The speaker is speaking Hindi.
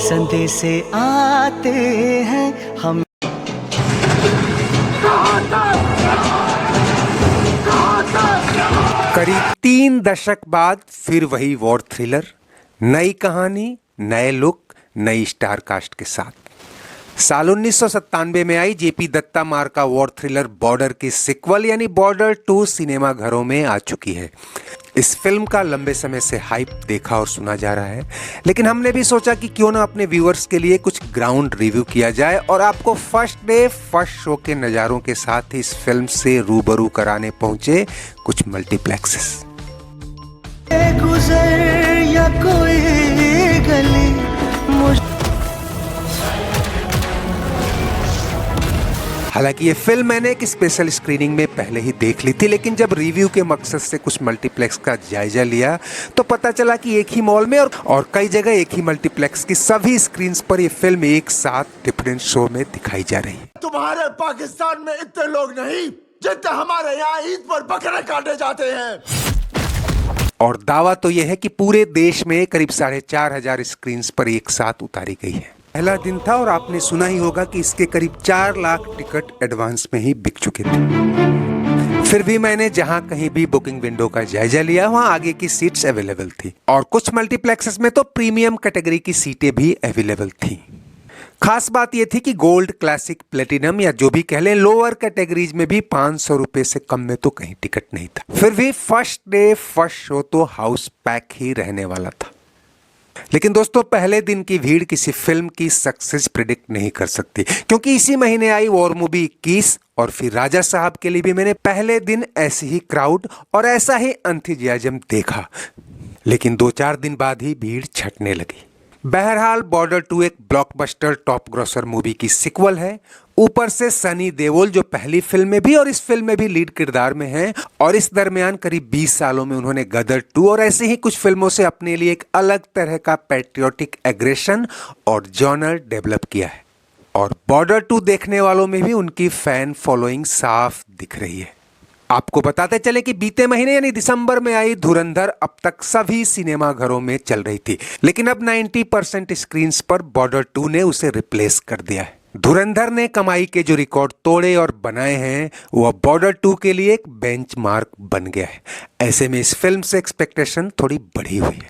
संदेशे आते हैं हम। करीब 3 दशक बाद फिर वही वॉर थ्रिलर, नई कहानी, नए लुक, नई स्टार कास्ट के साथ। साल 1997 में आई जेपी दत्ता मार्का वॉर थ्रिलर बॉर्डर की सिक्वल यानी बॉर्डर 2 सिनेमा घरों में आ चुकी है। इस फिल्म का लंबे समय से हाइप देखा और सुना जा रहा है, लेकिन हमने भी सोचा कि क्यों ना अपने व्यूअर्स के लिए कुछ ग्राउंड रिव्यू किया जाए और आपको फर्स्ट डे फर्स्ट शो के नज़ारों के साथ ही इस फिल्म से रूबरू कराने पहुंचे कुछ मल्टीप्लेक्सेस। गुजर या कोई गली हालांकि ये फिल्म मैंने एक स्पेशल स्क्रीनिंग में पहले ही देख ली थी, लेकिन जब रिव्यू के मकसद से कुछ मल्टीप्लेक्स का जायजा लिया तो पता चला कि एक ही मॉल में और कई जगह एक ही मल्टीप्लेक्स की सभी स्क्रीन्स पर ये फिल्म एक साथ डिफरेंट शो में दिखाई जा रही है। तुम्हारे पाकिस्तान में इतने लोग नहीं जितने हमारे यहाँ ईद पर बकरे काटे जाते हैं। और दावा तो यह है कि पूरे देश में करीब 4,500 स्क्रीन्स पर एक साथ उतारी गई है। पहला दिन था और आपने सुना ही होगा कि इसके करीब 4 लाख टिकट एडवांस में ही बिक चुके थे। फिर भी मैंने जहां कहीं भी बुकिंग विंडो का जायजा लिया वहां आगे की सीट्स अवेलेबल थी और कुछ मल्टीप्लेक्सेस में तो प्रीमियम कैटेगरी की सीटें भी अवेलेबल थी। खास बात यह थी कि गोल्ड, क्लासिक, प्लेटिनम या जो भी कह लें लोअर कैटेगरीज में भी 500 रुपए से कम में तो कहीं टिकट नहीं था। फिर भी फर्स्ट डे फर्स्ट शो तो हाउस पैक ही रहने वाला था। लेकिन दोस्तों, पहले दिन की भीड़ किसी फिल्म की सक्सेस प्रिडिक्ट नहीं कर सकती, क्योंकि इसी महीने आई वॉर मूवी 21 और फिर राजा साहब के लिए भी मैंने पहले दिन ऐसी ही क्राउड और ऐसा ही एंथुसियाज्म देखा, लेकिन 2-4 दिन बाद ही भीड़ छटने लगी। बहरहाल बॉर्डर 2 एक ब्लॉकबस्टर टॉप ग्रॉसर मूवी की सिक्वल है। ऊपर से सनी देओल जो पहली फिल्म में भी और इस फिल्म में भी लीड किरदार में हैं, और इस दरमियान करीब 20 सालों में उन्होंने गदर 2 और ऐसे ही कुछ फिल्मों से अपने लिए एक अलग तरह का पैट्रियोटिक एग्रेशन और जॉनर डेवलप किया है। और बॉर्डर 2 देखने वालों में भी उनकी फैन फॉलोइंग साफ दिख रही है। आपको बताते चले कि बीते महीने यानी दिसंबर में आई धुरंधर अब तक सभी सिनेमा घरों में चल रही थी, लेकिन अब 90% स्क्रीन्स पर बॉर्डर 2 ने उसे रिप्लेस कर दिया है। धुरंधर ने कमाई के जो रिकॉर्ड तोड़े और बनाए हैं वो अब बॉर्डर 2 के लिए एक बेंचमार्क बन गया है। ऐसे में इस फिल्म से एक्सपेक्टेशन थोड़ी बढ़ी हुई है।